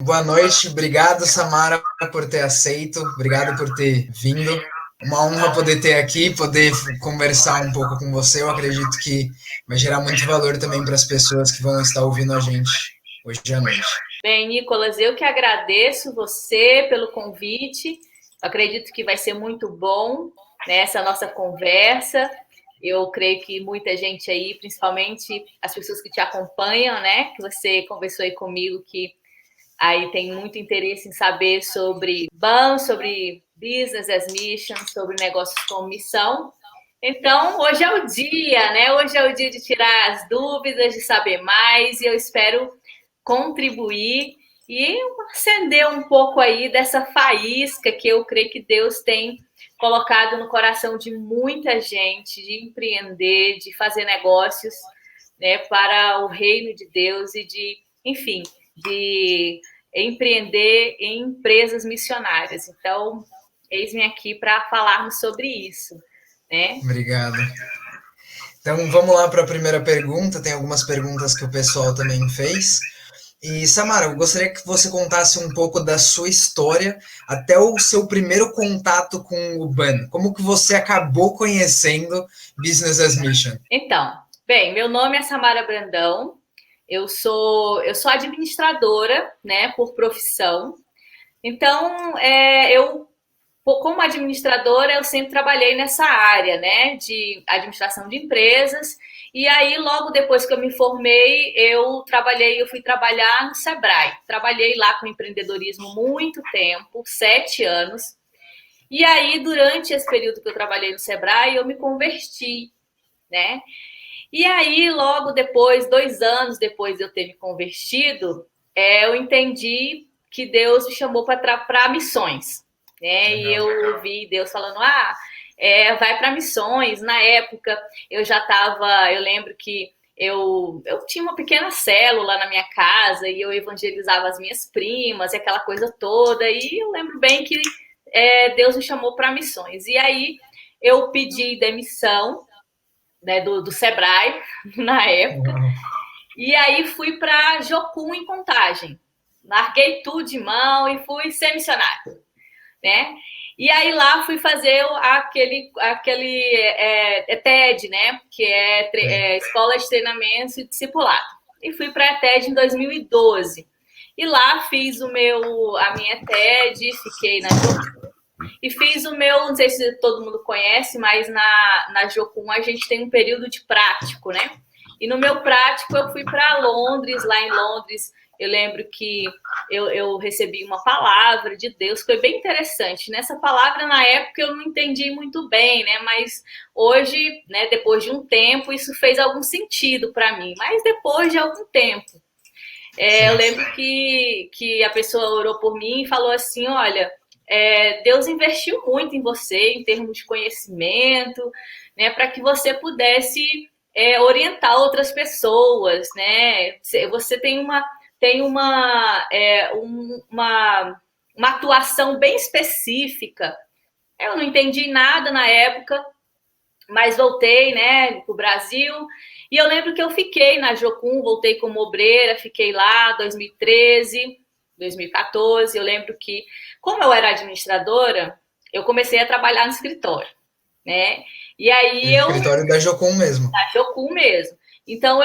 boa noite. Obrigado, Samara, por ter aceito. Obrigado por ter vindo. Uma honra poder ter aqui, poder conversar um pouco com você. Eu acredito que vai gerar muito valor também para as pessoas que vão estar ouvindo a gente hoje à noite. Bem, Nicolas, eu que agradeço você pelo convite. Acredito que vai ser muito bom, né, essa nossa conversa. Eu creio que muita gente aí, principalmente as pessoas que te acompanham, né, que você conversou aí comigo, que aí tem muito interesse em saber sobre BAM, sobre Business as Mission, sobre negócios com missão. Então, hoje é o dia, né? Hoje é o dia de tirar as dúvidas, de saber mais, e eu espero contribuir e acender um pouco aí dessa faísca que eu creio que Deus tem colocado no coração de muita gente, de empreender, de fazer negócios, né, para o reino de Deus e de, enfim, de empreender em empresas missionárias. Então, eis-me aqui para falarmos sobre isso, né? Obrigado. Então, vamos lá para a primeira pergunta. Tem algumas perguntas que o pessoal também fez. E, Samara, eu gostaria que você contasse um pouco da sua história até o seu primeiro contato com o BAN. Como que você acabou conhecendo Business as Mission? Então, bem, meu nome é Samara Brandão, eu sou administradora, né, por profissão. Então, eu, como administradora, eu sempre trabalhei nessa área, né, de administração de empresas. E aí, logo depois que eu me formei, eu fui trabalhar no Sebrae. Trabalhei lá com empreendedorismo muito tempo, 7 anos. E aí, durante esse período que eu trabalhei no Sebrae, eu me converti, né? E aí, logo depois, 2 anos depois de eu ter me convertido, eu entendi que Deus me chamou para missões, né? E eu ouvi Deus falando, vai para missões. Na época, eu lembro que eu tinha uma pequena célula na minha casa e eu evangelizava as minhas primas e aquela coisa toda. E eu lembro bem que Deus me chamou para missões. E aí eu pedi demissão, né, do Sebrae, na época. E aí fui para Jocum, em Contagem. Larguei tudo de mão e fui ser missionária, né? E aí lá fui fazer aquele TED, né? Que é Escola de Treinamento e Discipulado. E fui para a TED em 2012. E lá fiz a minha TED, fiquei na Jocum. E fiz o meu, não sei se todo mundo conhece, mas na Jocum a gente tem um período de prático, né? E no meu prático eu fui para Londres. Lá em Londres eu lembro que eu recebi uma palavra de Deus, foi bem interessante. Nessa palavra, na época, eu não entendi muito bem, né? Mas hoje, né, depois de um tempo, isso fez algum sentido para mim. Mas depois de algum tempo, eu lembro que a pessoa orou por mim e falou assim, olha, Deus investiu muito em você em termos de conhecimento, né, para que você pudesse orientar outras pessoas, né? Você tem uma atuação bem específica. Eu não entendi nada na época, mas voltei, né, para o Brasil. E eu lembro que eu fiquei na Jocum, voltei como obreira, fiquei lá 2013, 2014. Eu lembro que, como eu era administradora, eu comecei a trabalhar no escritório, né? E aí no escritório da Jocum mesmo. Da Jocum mesmo. Então,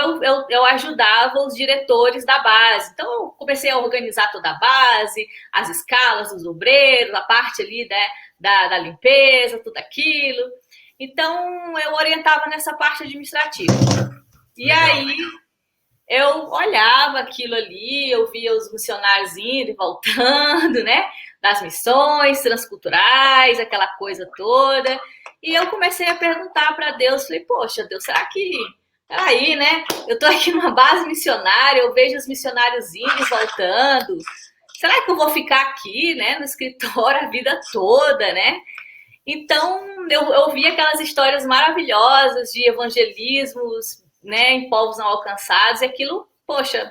eu ajudava os diretores da base. Então, eu comecei a organizar toda a base, as escalas dos obreiros, a parte ali, né, da limpeza, tudo aquilo. Então, eu orientava nessa parte administrativa. E aí, eu olhava aquilo ali, eu via os missionários indo e voltando, né? Das missões transculturais, aquela coisa toda. E eu comecei a perguntar para Deus, falei, poxa, Deus, será que... Peraí, né? Eu tô aqui numa base missionária, eu vejo os missionários indo e voltando. Será que eu vou ficar aqui, né, no escritório a vida toda, né? Então, eu vi aquelas histórias maravilhosas de evangelismos, né, em povos não alcançados, e aquilo, poxa,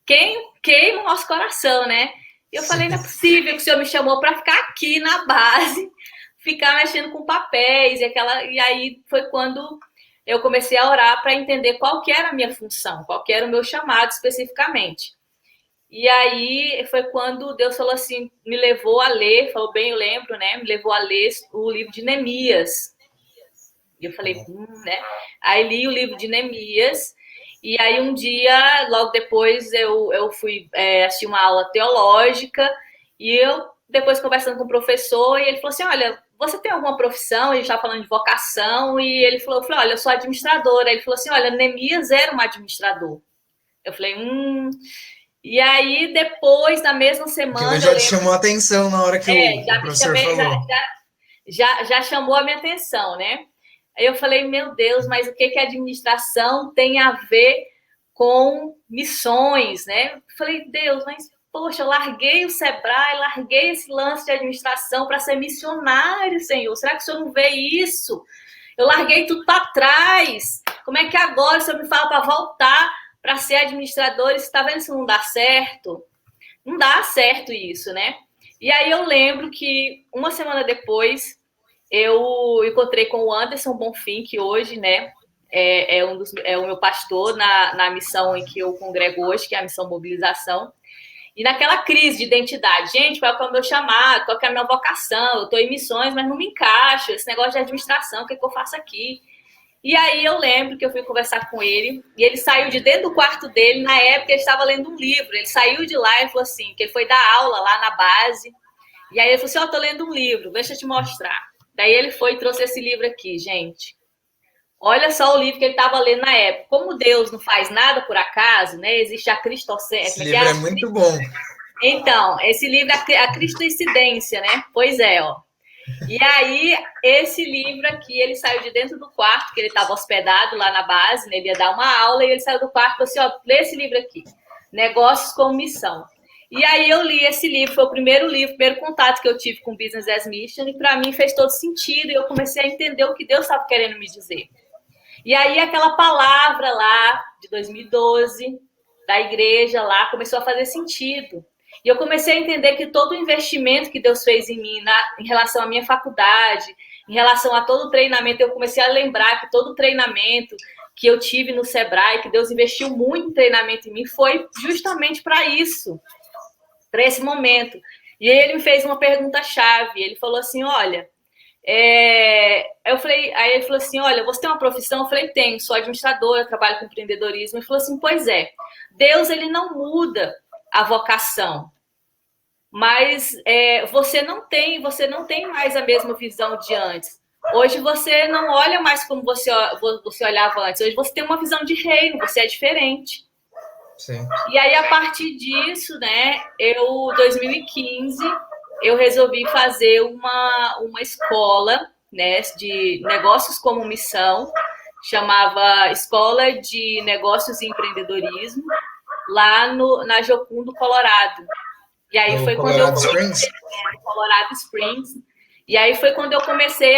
queima o nosso coração, né? E eu falei, não é possível que o Senhor me chamou para ficar aqui na base, ficar mexendo com papéis, e aí foi quando eu comecei a orar para entender qual que era a minha função, qual que era o meu chamado especificamente. E aí foi quando Deus falou assim, me levou a ler, falou bem, eu lembro, né? Me levou a ler o livro de Neemias. E eu falei, né? Aí li o livro de Neemias. E aí um dia, logo depois, eu fui assistir uma aula teológica. E eu, depois conversando com o professor, e ele falou assim, olha, você tem alguma profissão? A gente estava falando de vocação. E ele falou, eu falei, olha, eu sou administradora. Ele falou assim, olha, Neemias era um administrador. Eu falei, E aí, depois, na mesma Aquilo semana, já te chamou a atenção na hora que o já me professor chamei, falou. já chamou a minha atenção, né? Aí eu falei, meu Deus, mas o que a administração tem a ver com missões, né? Eu falei, Deus, mas poxa, eu larguei o Sebrae, larguei esse lance de administração para ser missionário, Senhor. Será que o Senhor não vê isso? Eu larguei tudo para trás. Como é que agora o Senhor me fala para voltar para ser administrador? Você está vendo se não dá certo? Não dá certo isso, né? E aí eu lembro que uma semana depois eu encontrei com o Anderson Bonfim, que hoje, né, é o meu pastor na missão em que eu congrego hoje, que é a missão Mobilização. E naquela crise de identidade, gente, qual é o meu chamado, qual é a minha vocação? Eu estou em missões, mas não me encaixo, esse negócio de administração, o que eu faço aqui? E aí eu lembro que eu fui conversar com ele, e ele saiu de dentro do quarto dele, na época ele estava lendo um livro, ele saiu de lá e falou assim, que ele foi dar aula lá na base, e aí ele falou assim, tô lendo um livro, deixa eu te mostrar. Daí ele foi e trouxe esse livro aqui, gente. Olha só o livro que ele estava lendo na época. Como Deus não faz nada por acaso, né? Existe a cristocência. Esse livro é muito bom. Então, esse livro é a cristoincidência, né? Pois é, ó. E aí, esse livro aqui, ele saiu de dentro do quarto, que ele estava hospedado lá na base, né? Ele ia dar uma aula, e ele saiu do quarto e falou assim, ó, lê esse livro aqui. Negócios com Missão. E aí eu li esse livro, foi o primeiro livro, o primeiro contato que eu tive com Business as Mission, e para mim fez todo sentido, e eu comecei a entender o que Deus estava querendo me dizer. E aí aquela palavra lá, de 2012, da igreja lá, começou a fazer sentido. E eu comecei a entender que todo o investimento que Deus fez em mim, em relação à minha faculdade, em relação a todo o treinamento, eu comecei a lembrar que todo o treinamento que eu tive no Sebrae, que Deus investiu muito em treinamento em mim, foi justamente para isso, para esse momento. E aí ele me fez uma pergunta-chave, ele falou assim, olha, aí ele falou assim, olha, você tem uma profissão? Eu falei, tenho, sou administradora, trabalho com empreendedorismo. Ele falou assim, pois é, Deus ele não muda a vocação, mas você não tem mais a mesma visão de antes. Hoje você não olha mais como você olhava antes, hoje você tem uma visão de reino, você é diferente. Sim. E aí, a partir disso, né, 2015, eu resolvi fazer uma escola, né, de negócios como missão, chamava Escola de Negócios e Empreendedorismo, lá na Jocundo, Colorado. E aí foi quando eu comecei, Colorado Springs. E aí foi quando eu comecei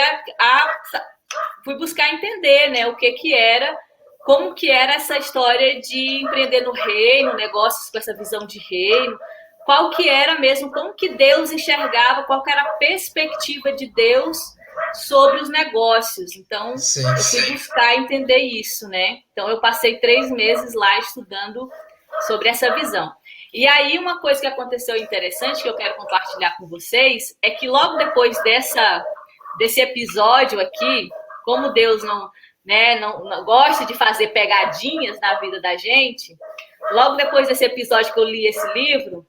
fui buscar entender, né, o que era, como que era essa história de empreender no reino, negócios com essa visão de reino, qual que era mesmo, como que Deus enxergava, qual que era a perspectiva de Deus sobre os negócios. Então, sim, eu fui buscar entender isso, né? Então, eu passei 3 meses lá estudando sobre essa visão. E aí, uma coisa que aconteceu interessante, que eu quero compartilhar com vocês, é que logo depois desse episódio aqui, como Deus não gosta de fazer pegadinhas na vida da gente, logo depois desse episódio que eu li esse livro,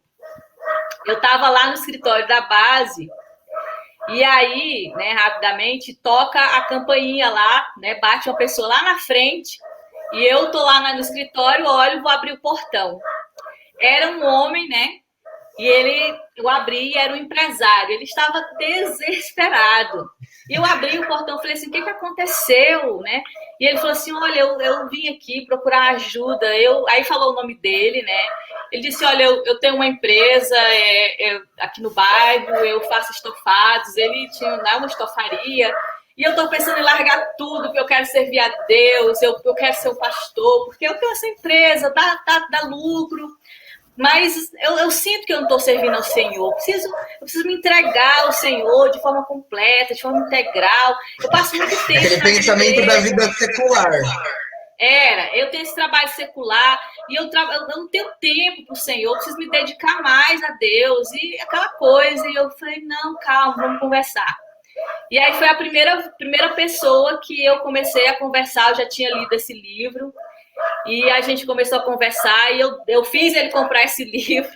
eu estava lá no escritório da base, e aí, né, rapidamente, toca a campainha lá, né, bate uma pessoa lá na frente, e eu tô lá no escritório, olho, vou abrir o portão. Era um homem, né, e eu abri e era um empresário, ele estava desesperado. E eu abri o portão e falei assim, o que aconteceu, né? E ele falou assim, olha, eu vim aqui procurar ajuda. Aí falou o nome dele, né? Ele disse, olha, eu tenho uma empresa aqui no bairro, eu faço estofados. Ele tinha uma estofaria. E eu tô pensando em largar tudo, porque eu quero servir a Deus, eu quero ser um pastor, porque eu tenho essa empresa, dá lucro. Mas eu sinto que eu não estou servindo ao Senhor. Eu preciso me entregar ao Senhor de forma completa, de forma integral. Eu passo muito tempo. Aquele pensamento da vida secular. Eu tenho esse trabalho secular, e eu não tenho tempo para o Senhor, eu preciso me dedicar mais a Deus, e aquela coisa. E eu falei, não, calma, vamos conversar. E aí foi a primeira pessoa que eu comecei a conversar, eu já tinha lido esse livro, e a gente começou a conversar, e eu fiz ele comprar esse livro.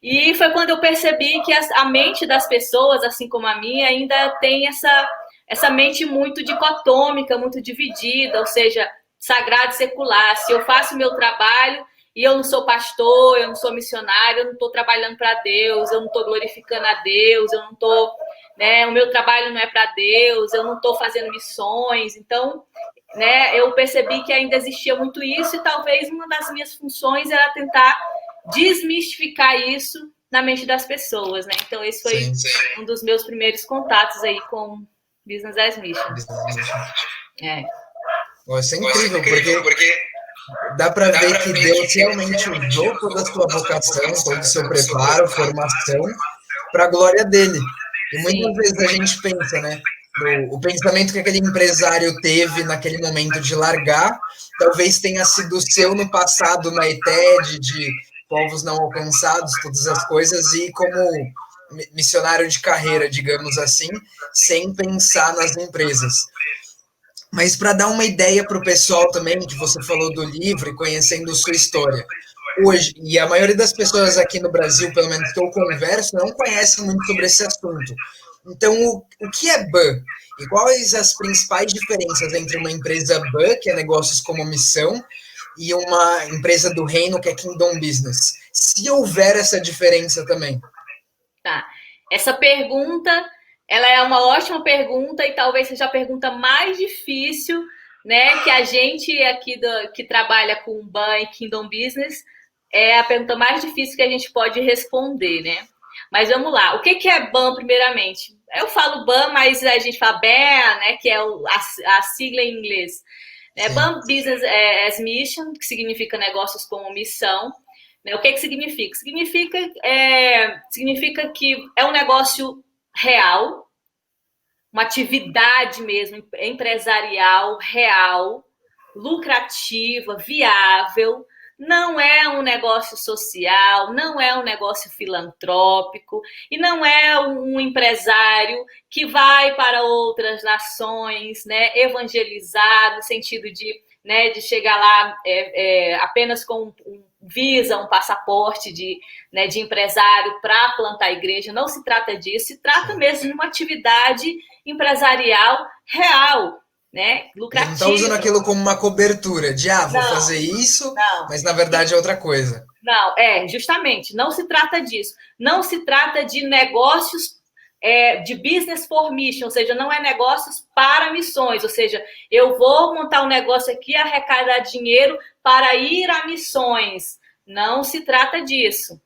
E foi quando eu percebi que a mente das pessoas, assim como a minha, ainda tem essa mente muito dicotômica, muito dividida, ou seja, sagrado e secular. Se eu faço o meu trabalho e eu não sou pastor, eu não sou missionário, eu não estou trabalhando para Deus, eu não estou glorificando a Deus, eu não estou, né, o meu trabalho não é para Deus, eu não estou fazendo missões. Então, né, eu percebi que ainda existia muito isso, e talvez uma das minhas funções era tentar desmistificar isso na mente das pessoas, né? Então, esse foi um dos meus primeiros contatos aí com Business as Mission. É. Isso é incrível, porque dá para ver que Deus realmente usou toda a sua vocação, todo o seu preparo, formação, para a glória dele. E muitas vezes a gente pensa, né? O pensamento que aquele empresário teve naquele momento de largar, talvez tenha sido seu no passado, na ETED, de povos não alcançados, todas as coisas, e como missionário de carreira, digamos assim, sem pensar nas empresas. Mas para dar uma ideia para o pessoal também, que você falou do livro e conhecendo sua história, hoje, e a maioria das pessoas aqui no Brasil, pelo menos que eu converso, não conhecem muito sobre esse assunto. Então, o que é BAN? E quais as principais diferenças entre uma empresa BAN, que é negócios como missão, e uma empresa do reino, que é Kingdom Business? Se houver essa diferença também. Tá. Essa pergunta, ela é uma ótima pergunta, e talvez seja a pergunta mais difícil, né, que a gente aqui que trabalha com BAN e Kingdom Business, é a pergunta mais difícil que a gente pode responder, né? Mas vamos lá. O que é BAN, primeiramente? Eu falo BAN, mas a gente fala BAN, né, que é a sigla em inglês. BAN Business as Mission, que significa negócios como missão. O que significa? Significa que é um negócio real, uma atividade mesmo, empresarial, real, lucrativa, viável. Não é um negócio social, não é um negócio filantrópico, e não é um empresário que vai para outras nações, né, evangelizar, no sentido de chegar lá apenas com um visa, um passaporte de empresário para plantar a igreja. Não se trata disso, se trata mesmo de uma atividade empresarial real, né? Lucrativa. Ele não está usando aquilo como uma cobertura de, vou fazer isso, mas na verdade é outra coisa. Não, justamente, não se trata disso. Não se trata de negócios de business for mission, ou seja, não é negócios para missões, ou seja, eu vou montar um negócio aqui, arrecadar dinheiro para ir a missões. Não se trata disso.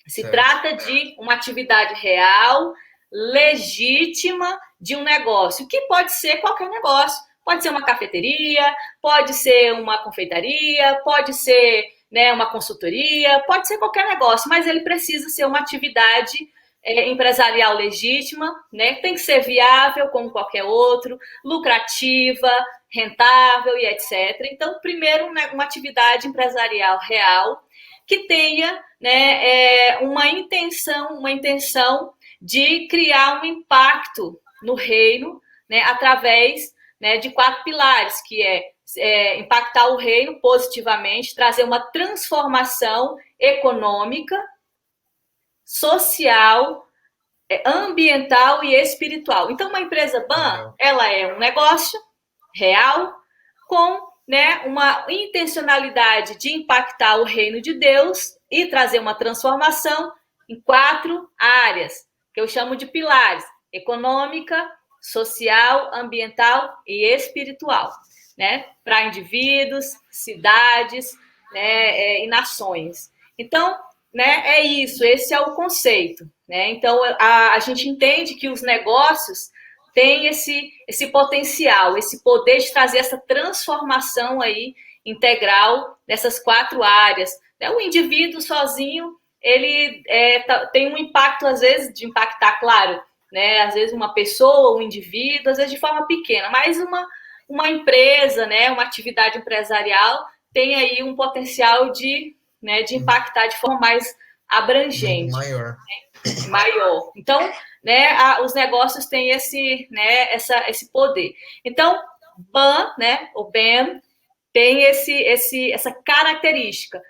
Se trata de uma atividade real, legítima, de um negócio, que pode ser qualquer negócio. Pode ser uma cafeteria, pode ser uma confeitaria, pode ser uma consultoria, pode ser qualquer negócio, mas ele precisa ser uma atividade empresarial legítima, né? Tem que ser viável como qualquer outro, lucrativa, rentável e etc. Então, primeiro, uma atividade empresarial real que tenha uma intenção de criar um impacto no reino, né, através de 4 pilares, que é impactar o reino positivamente, trazer uma transformação econômica, social, ambiental e espiritual. Então, uma empresa BAN, ela é um negócio real com uma intencionalidade de impactar o reino de Deus e trazer uma transformação em 4 áreas, que eu chamo de pilares: econômica, social, ambiental e espiritual, né? Para indivíduos, cidades, e nações. Então, é isso, esse é o conceito, né? Então, a gente entende que os negócios têm esse potencial, esse poder de trazer essa transformação aí integral nessas 4 áreas. O indivíduo sozinho, ele tem um impacto, às vezes, de impactar, claro, às vezes uma pessoa, um indivíduo, às vezes de forma pequena, mas uma empresa, uma atividade empresarial tem aí um potencial de, né, de impactar de forma mais abrangente. Maior. Então, né, os negócios têm esse, né, esse poder. Então, BAM, né, o BAM, tem essa característica.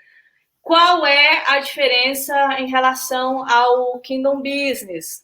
Qual é a diferença em relação ao Kingdom Business?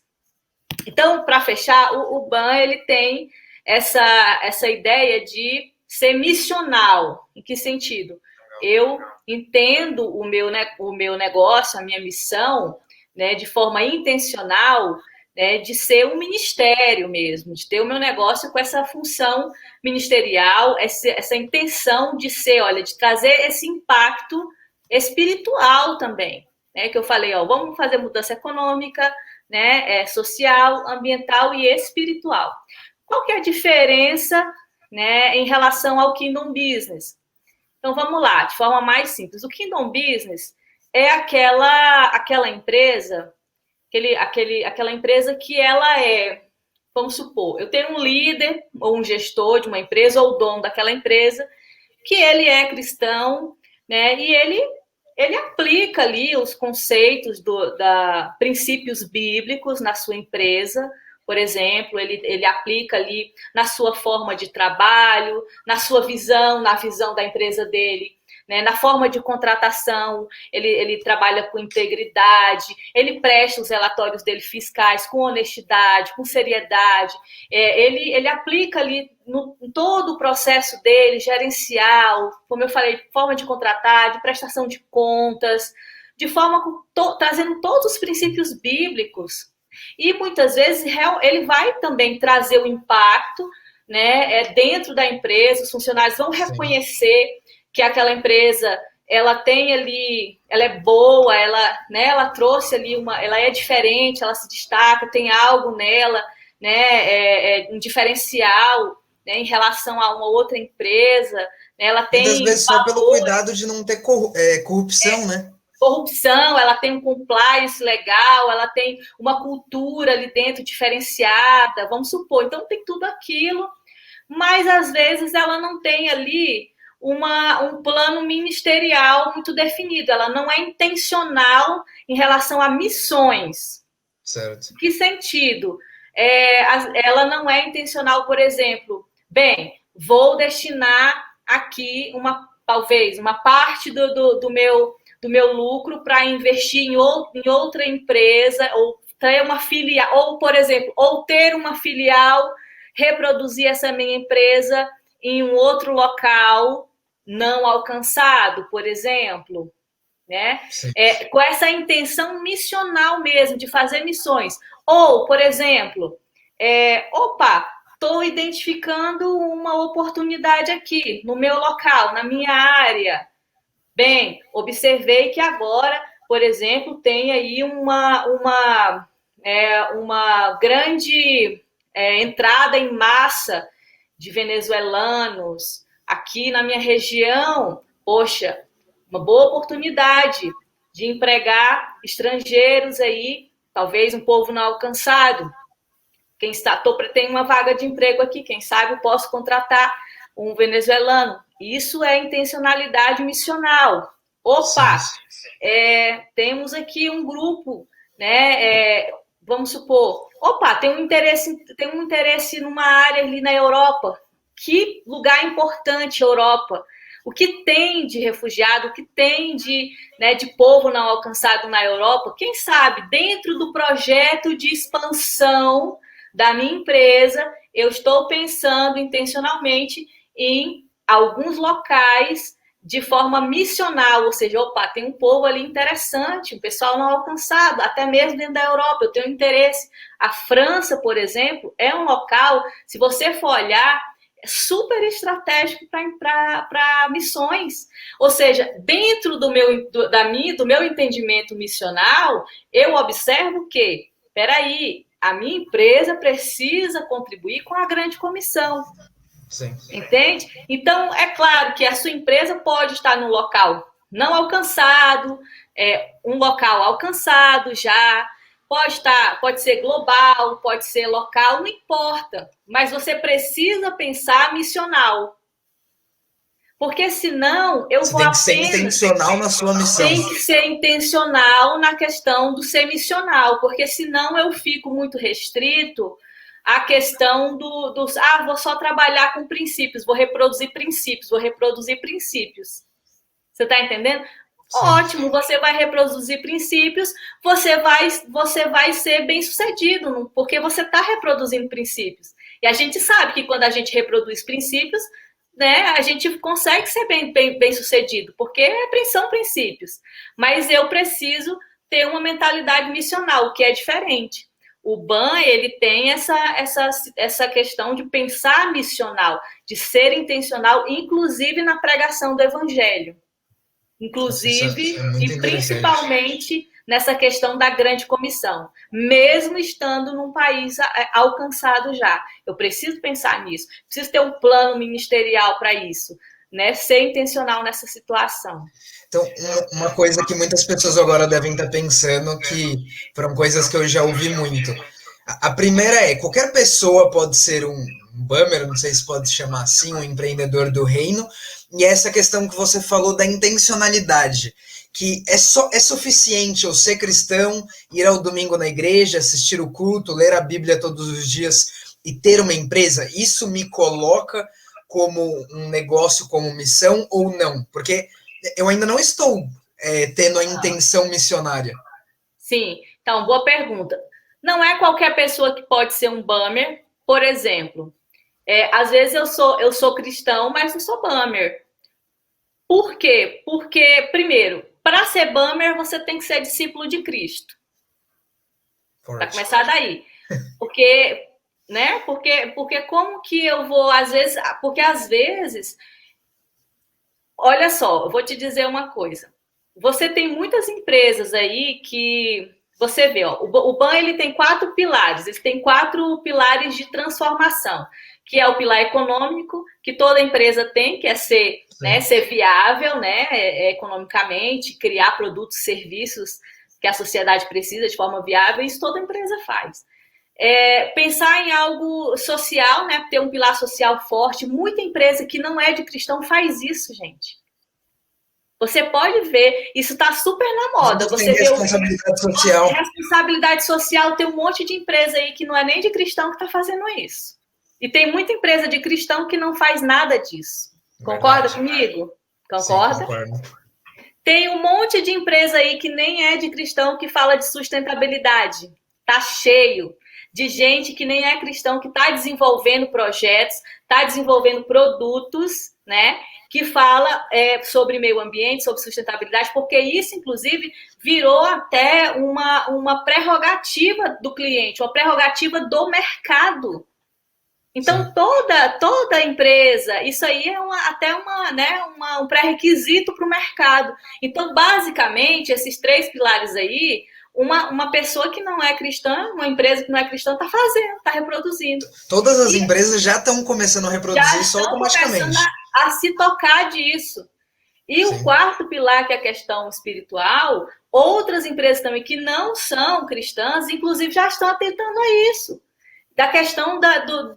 Então, para fechar, o BAM ele tem essa ideia de ser missional. Em que sentido? Eu entendo o meu negócio, a minha missão, né, de forma intencional, né, de ser um ministério mesmo, de ter o meu negócio com essa função ministerial, essa intenção de ser, olha, de trazer esse impacto espiritual também, né, que eu falei, ó, vamos fazer mudança econômica, né, social, ambiental e espiritual. Qual que é a diferença, né, em relação ao Kingdom Business? Então, vamos lá, de forma mais simples. O Kingdom Business é aquela empresa, aquela empresa que ela é, vamos supor, eu tenho um líder ou um gestor de uma empresa ou o dono daquela empresa, que ele é cristão, né, e ele aplica ali os conceitos princípios bíblicos na sua empresa. Por exemplo, ele aplica ali na sua forma de trabalho, na sua visão, na visão da empresa dele, né? Na forma de contratação, ele trabalha com integridade, ele presta os relatórios dele fiscais com honestidade, com seriedade, ele aplica ali em todo o processo dele, gerencial, como eu falei, forma de contratar, de prestação de contas, de forma trazendo todos os princípios bíblicos. E muitas vezes ele vai também trazer o impacto, né, dentro da empresa, os funcionários vão reconhecer que aquela empresa ela tem ali, ela é boa, ela trouxe ali ela é diferente, ela se destaca, tem algo nela, né, um diferencial, né, em relação a uma outra empresa, né, ela tem muitas vezes só pelo cuidado de não ter corrupção, né? Corrupção, ela tem um compliance legal, ela tem uma cultura ali dentro diferenciada, vamos supor. Então, tem tudo aquilo, mas às vezes ela não tem ali um plano ministerial muito definido, ela não é intencional em relação a missões. Certo. Que sentido? Ela não é intencional, por exemplo, bem, vou destinar aqui talvez uma parte do meu lucro para investir em outra empresa, ou ter uma filial, ou, por exemplo, ou ter uma filial, reproduzir essa minha empresa em um outro local não alcançado, por exemplo, né? Com essa intenção missional mesmo, de fazer missões. Ou, por exemplo, estou identificando uma oportunidade aqui, no meu local, na minha área. Bem, observei que agora, por exemplo, tem aí uma grande entrada em massa de venezuelanos aqui na minha região. Poxa, uma boa oportunidade de empregar estrangeiros aí, talvez um povo não alcançado. Tem uma vaga de emprego aqui, quem sabe eu posso contratar um venezuelano. Isso é intencionalidade missional. Opa, temos aqui um grupo, né? Vamos supor, tem um interesse numa área ali na Europa. Que lugar importante, Europa. O que tem de refugiado, o que tem de povo não alcançado na Europa, quem sabe, dentro do projeto de expansão da minha empresa, eu estou pensando intencionalmente em alguns locais de forma missional, ou seja, tem um povo ali interessante, um pessoal não alcançado, até mesmo dentro da Europa, eu tenho interesse. A França, por exemplo, é um local, se você for olhar, é super estratégico para missões. Ou seja, dentro do meu entendimento missional, eu observo que, a minha empresa precisa contribuir com a grande comissão. Sim. Entende? Então, é claro que a sua empresa pode estar num local não alcançado, um local alcançado já, pode ser global, pode ser local, não importa. Mas você precisa pensar missional. Porque senão eu Você vou tem que apenas... ser intencional na sua missão. Tem que ser intencional na questão do ser missional, porque senão eu fico muito restrito à questão dos... vou só trabalhar com princípios, vou reproduzir princípios, vou reproduzir princípios. Você está entendendo? Sim. Ótimo, você vai reproduzir princípios, você vai ser bem-sucedido, porque você está reproduzindo princípios. E a gente sabe que quando a gente reproduz princípios, né, a gente consegue ser bem-sucedido, porque são princípios. Mas eu preciso ter uma mentalidade missional, que é diferente. O BAN, ele tem essa questão de pensar missional, de ser intencional, inclusive na pregação do evangelho. Inclusive, e principalmente nessa questão da grande comissão, mesmo estando num país alcançado já. Eu preciso pensar nisso, preciso ter um plano ministerial para isso, né? Ser intencional nessa situação. Então, uma coisa que muitas pessoas agora devem estar pensando, que foram coisas que eu já ouvi muito. A primeira é, qualquer pessoa pode ser um bummer, não sei se pode chamar assim, um empreendedor do reino, e essa questão que você falou da intencionalidade, que é suficiente eu ser cristão, ir ao domingo na igreja, assistir o culto, ler a Bíblia todos os dias e ter uma empresa, isso me coloca como um negócio, como missão ou não? Porque eu ainda não estou tendo a intenção missionária. Sim, então, boa pergunta. Não é qualquer pessoa que pode ser um bummer, por exemplo. Às vezes eu sou cristão, mas não sou bummer. Por quê? Porque, primeiro, para ser bummer, você tem que ser discípulo de Cristo. Para começar daí. Porque, né? Porque como que eu vou, às vezes... Porque, às vezes... Olha só, eu vou te dizer uma coisa. Você tem muitas empresas aí que... Você vê, ó, o BAN, ele tem 4 pilares. Ele tem 4 pilares de transformação, que é o pilar econômico, que toda empresa tem, que é ser, né, ser viável, né, economicamente, criar produtos e serviços que a sociedade precisa de forma viável, isso toda empresa faz. Pensar em algo social, né, ter um pilar social forte. Muita empresa que não é de cristão faz isso, gente. Você pode ver, isso está super na moda. Você vê responsabilidade social. Responsabilidade social, tem um monte de empresa aí que não é nem de cristão que está fazendo isso. E tem muita empresa de cristão que não faz nada disso. Concorda comigo? Concorda? Sim, concordo. Tem um monte de empresa aí que nem é de cristão que fala de sustentabilidade. Tá cheio de gente que nem é cristão, que está desenvolvendo projetos, está desenvolvendo produtos, né? Que fala sobre meio ambiente, sobre sustentabilidade, porque isso, inclusive, virou até uma prerrogativa do cliente, uma prerrogativa do mercado. Então, sim, toda empresa, isso aí é até um pré-requisito para o mercado. Então, basicamente, esses 3 pilares aí, uma pessoa que não é cristã, uma empresa que não é cristã, está fazendo, está reproduzindo. Todas as empresas já estão começando a reproduzir isso automaticamente. A se tocar disso. E sim, o 4º pilar, que é a questão espiritual, outras empresas também que não são cristãs, inclusive já estão atentando a isso. Da questão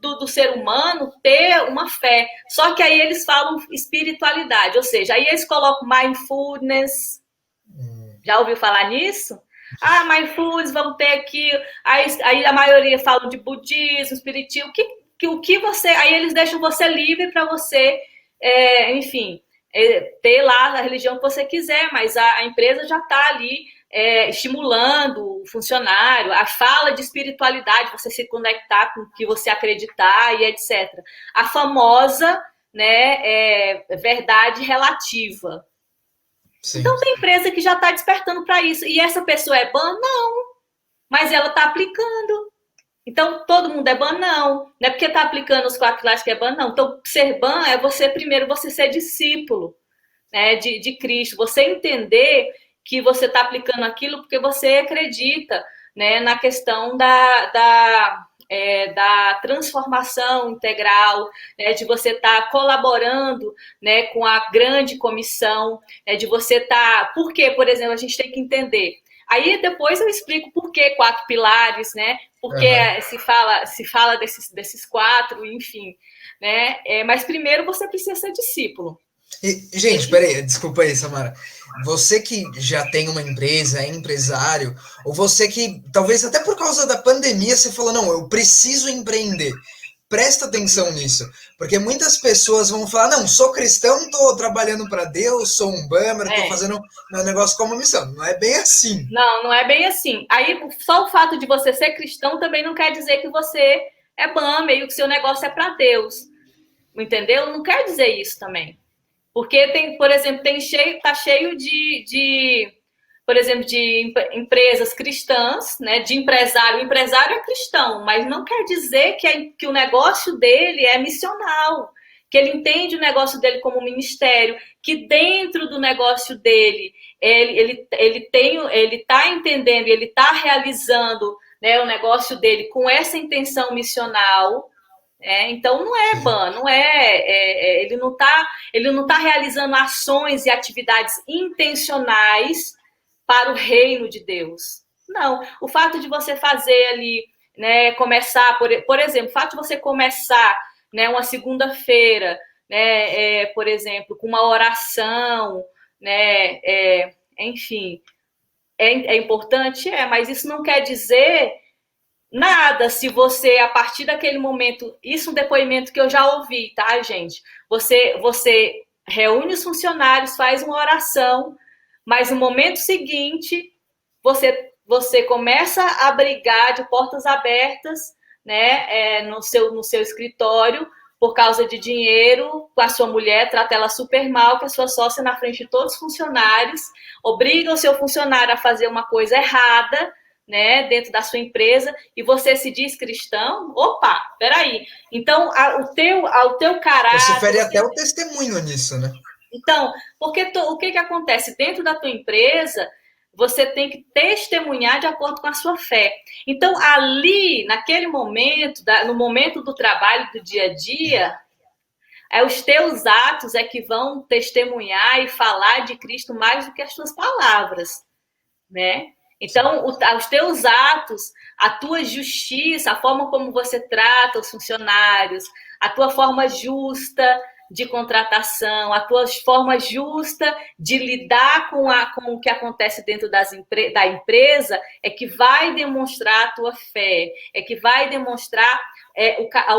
do ser humano ter uma fé. Só que aí eles falam espiritualidade, ou seja, aí eles colocam mindfulness. Já ouviu falar nisso? Mindfulness, vamos ter aqui. Aí a maioria falam de budismo, espiritismo. O que você. Aí eles deixam você livre para você, enfim, ter lá a religião que você quiser, mas a empresa já está ali estimulando o funcionário, a fala de espiritualidade, você se conectar com o que você acreditar e etc. A famosa, né, verdade relativa. Sim. Então tem empresa que já está despertando para isso. E essa pessoa é ban? Não. Mas ela está aplicando. Então todo mundo é ban? Não. Não é porque está aplicando os 4 pilares que é ban, não. Então ser ban é você ser discípulo, né, de Cristo. Você entender que você está aplicando aquilo porque você acredita, né, na questão da transformação integral, né, de você estar colaborando, né, com a grande comissão, né, de você estar... Por quê, por exemplo, a gente tem que entender. Aí depois eu explico por que 4 pilares, né, porque se fala desses 4, enfim, né, mas primeiro você precisa ser discípulo. E, gente, peraí, desculpa aí, Samara. Você que já tem uma empresa, é empresário, ou você que, talvez até por causa da pandemia, você falou, não, eu preciso empreender. Presta atenção nisso, porque muitas pessoas vão falar, não, sou cristão, estou trabalhando para Deus, sou um bummer, estou É. fazendo meu negócio como missão. Não é bem assim. Não, não é bem assim. Aí, só o fato de você ser cristão também não quer dizer que você é bummer e que o seu negócio é para Deus. Entendeu? Não quer dizer isso também. Porque tem, por exemplo, tá cheio por exemplo, de empresas cristãs, né? De empresário. O empresário é cristão, mas não quer dizer que o negócio dele é missional, que ele entende o negócio dele como ministério, que dentro do negócio dele ele tá entendendo, ele está realizando, né, o negócio dele com essa intenção missional. Então não é ban, não ele não tá realizando ações e atividades intencionais para o reino de Deus. Não, o fato de você fazer ali, né, começar, por exemplo, o fato de você começar, né, uma segunda-feira, né, por exemplo, com uma oração, né, enfim, é importante, mas isso não quer dizer nada se você, a partir daquele momento, isso é um depoimento que eu já ouvi, tá, gente? Você reúne os funcionários, faz uma oração, mas no momento seguinte, você começa a brigar de portas abertas, né, no seu escritório, por causa de dinheiro, com a sua mulher, trata ela super mal, com a sua sócia na frente de todos os funcionários, obriga o seu funcionário a fazer uma coisa errada, né, dentro da sua empresa, e você se diz cristão, opa, peraí. Então, o teu Você caráter... fere até o testemunho nisso, né? Então, porque o que acontece? Dentro da tua empresa, você tem que testemunhar de acordo com a sua fé. Então, ali, naquele momento, no momento do trabalho, do dia a dia, os teus atos é que vão testemunhar e falar de Cristo mais do que as tuas palavras, né? Então, os teus atos, a tua justiça, a forma como você trata os funcionários, a tua forma justa de contratação, a tua forma justa de lidar com o que acontece dentro da empresa, é que vai demonstrar a tua fé, é que vai demonstrar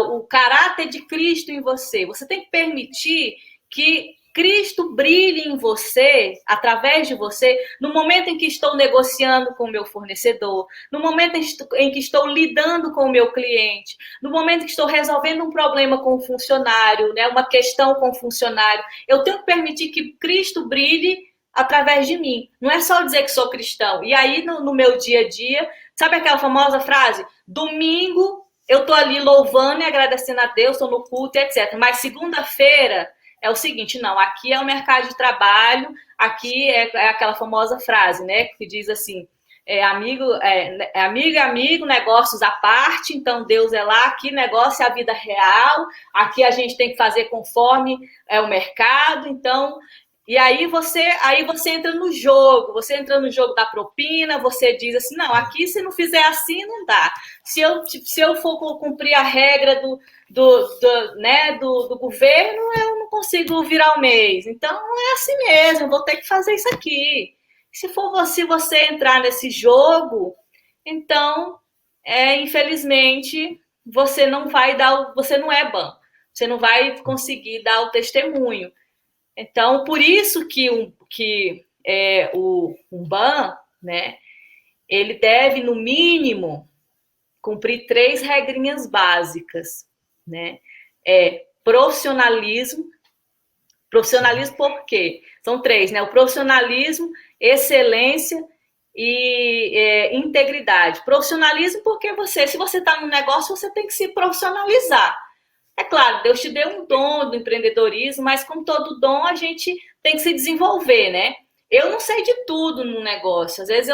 o caráter de Cristo em você. Você tem que permitir que Cristo brilhe em você, através de você, no momento em que estou negociando com o meu fornecedor, no momento em que estou lidando com o meu cliente, no momento em que estou resolvendo um problema com o funcionário, né, uma questão com o funcionário. Eu tenho que permitir que Cristo brilhe através de mim. Não é só dizer que sou cristão. E aí, no meu dia a dia, sabe aquela famosa frase? Domingo, eu estou ali louvando e agradecendo a Deus, estou no culto, etc. Mas segunda-feira é o seguinte, não, aqui é o mercado de trabalho, aqui é aquela famosa frase, né, que diz assim, amigo, negócios à parte, então Deus é lá, aqui negócio é a vida real, aqui a gente tem que fazer conforme o mercado, então... E aí você entra no jogo da propina, você diz assim, não, aqui se não fizer assim, não dá. Se eu for cumprir a regra do governo, eu não consigo virar o mês. Então, é assim mesmo, eu vou ter que fazer isso aqui. Se você entrar nesse jogo, então, infelizmente, você não é bom. Você não vai conseguir dar o testemunho. Então, por isso que o ban, né, ele deve, no mínimo, cumprir 3 regrinhas básicas, né? Profissionalismo. Profissionalismo por quê? São 3, né? O profissionalismo, excelência e integridade. Profissionalismo porque se você está no negócio, você tem que se profissionalizar. É claro, Deus te deu um dom do empreendedorismo, mas como todo dom, a gente tem que se desenvolver, né? Eu não sei de tudo no negócio. Às vezes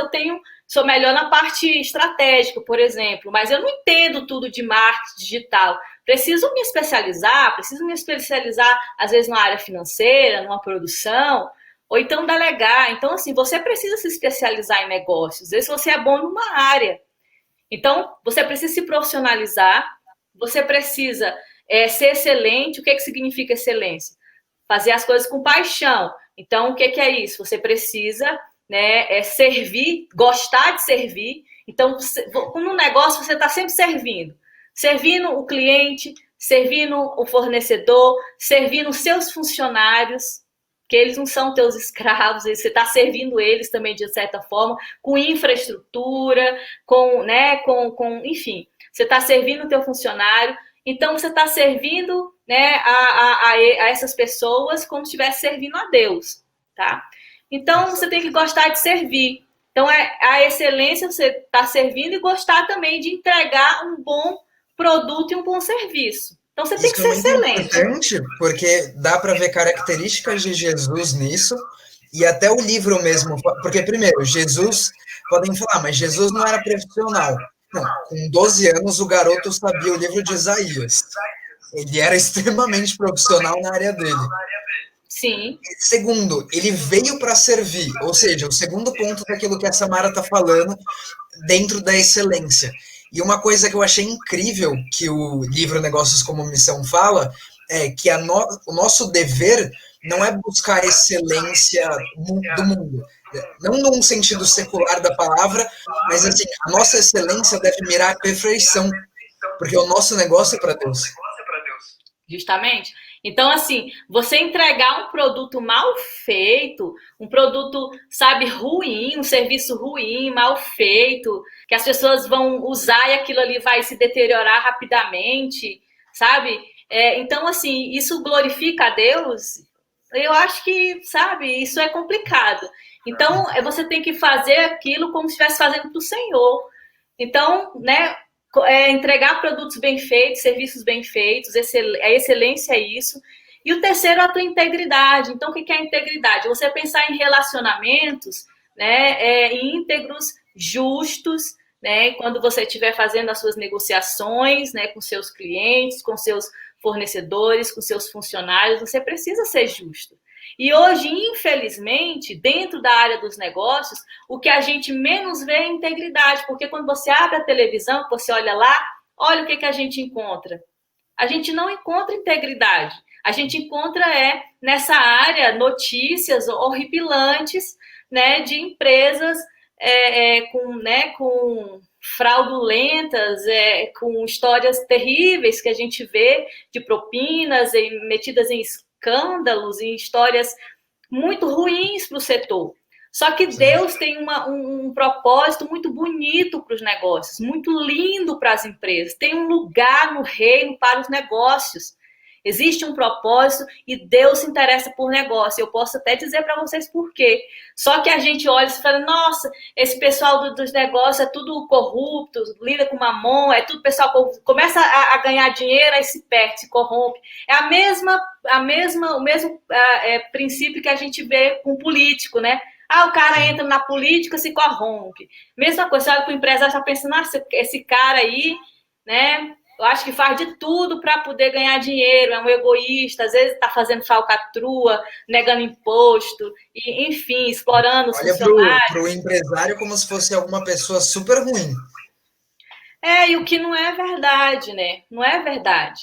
sou melhor na parte estratégica, por exemplo, mas eu não entendo tudo de marketing digital. Preciso me especializar, às vezes, na área financeira, numa produção, ou então delegar. Então, assim, você precisa se especializar em negócios. Às vezes você é bom numa área. Então, você precisa se profissionalizar, você precisa ser excelente. O que significa excelência? fazer as coisas com paixão. Então, o que é isso? Você precisa, né, servir, gostar de servir. Então, no negócio, você está sempre servindo o cliente, servindo o fornecedor, servindo os seus funcionários, que eles não são teus escravos, você está servindo eles também de certa forma, com infraestrutura, enfim, você está servindo o teu funcionário, então você está servindo, né, a essas pessoas como se estivesse servindo a Deus, tá? Então você tem que gostar de servir. Então a excelência, você está servindo e gostar também de entregar um bom produto e um bom serviço. Então você tem que ser excelente. Importante, porque dá para ver características de Jesus nisso, e até o livro mesmo, porque primeiro, Jesus, podem falar, mas Jesus não era profissional. Não, com 12 anos o garoto sabia o livro de Isaías. Ele era extremamente profissional na área dele. Sim. Segundo, ele veio para servir, ou seja, o segundo ponto daquilo que a Samara está falando, dentro da excelência. E uma coisa que eu achei incrível que o livro Negócios como Missão fala é que o nosso dever não é buscar a excelência do mundo. Não num sentido secular da palavra, mas assim, a nossa excelência deve mirar a perfeição, porque o nosso negócio é para Deus. Justamente. Então, assim, você entregar um produto mal feito, um produto, sabe, ruim, um serviço ruim, mal feito, que as pessoas vão usar e aquilo ali vai se deteriorar rapidamente, sabe? Então, assim, isso glorifica a Deus? Eu acho que, sabe, isso é complicado. Então, você tem que fazer aquilo como se estivesse fazendo para o Senhor. Então, né, entregar produtos bem feitos, serviços bem feitos, a excelência é isso. E o terceiro é a tua integridade. Então, o que é a integridade? Você pensar em relacionamentos, né, íntegros, justos, né, quando você estiver fazendo as suas negociações, né, com seus clientes, com seus fornecedores, com seus funcionários, você precisa ser justo. E hoje, infelizmente, dentro da área dos negócios, o que a gente menos vê é a integridade, porque quando você abre a televisão, você olha lá, olha o que a gente encontra. A gente não encontra integridade. A gente encontra, nessa área, notícias horripilantes, né, de empresas com fraudulentas, com histórias terríveis que a gente vê de propinas metidas em escândalos, em histórias muito ruins para o setor. Só que Deus tem um propósito muito bonito para os negócios, muito lindo para as empresas. Tem um lugar no reino para os negócios. Existe um propósito e Deus se interessa por negócio. Eu posso até dizer para vocês por quê. Só que a gente olha e fala, nossa, esse pessoal dos negócios é tudo corrupto, lida com mamon, é tudo pessoal corrupto. Começa a ganhar dinheiro, aí se perde, se corrompe. É o mesmo princípio que a gente vê com político, né? O cara entra na política, se corrompe. Mesma coisa, você olha para o empresário, está pensando, nossa, esse cara aí, né? Eu acho que faz de tudo para poder ganhar dinheiro, é um egoísta, às vezes está fazendo falcatrua, negando imposto, e, enfim, explorando os funcionários. Olha para o empresário como se fosse alguma pessoa super ruim. E o que não é verdade, né? Não é verdade.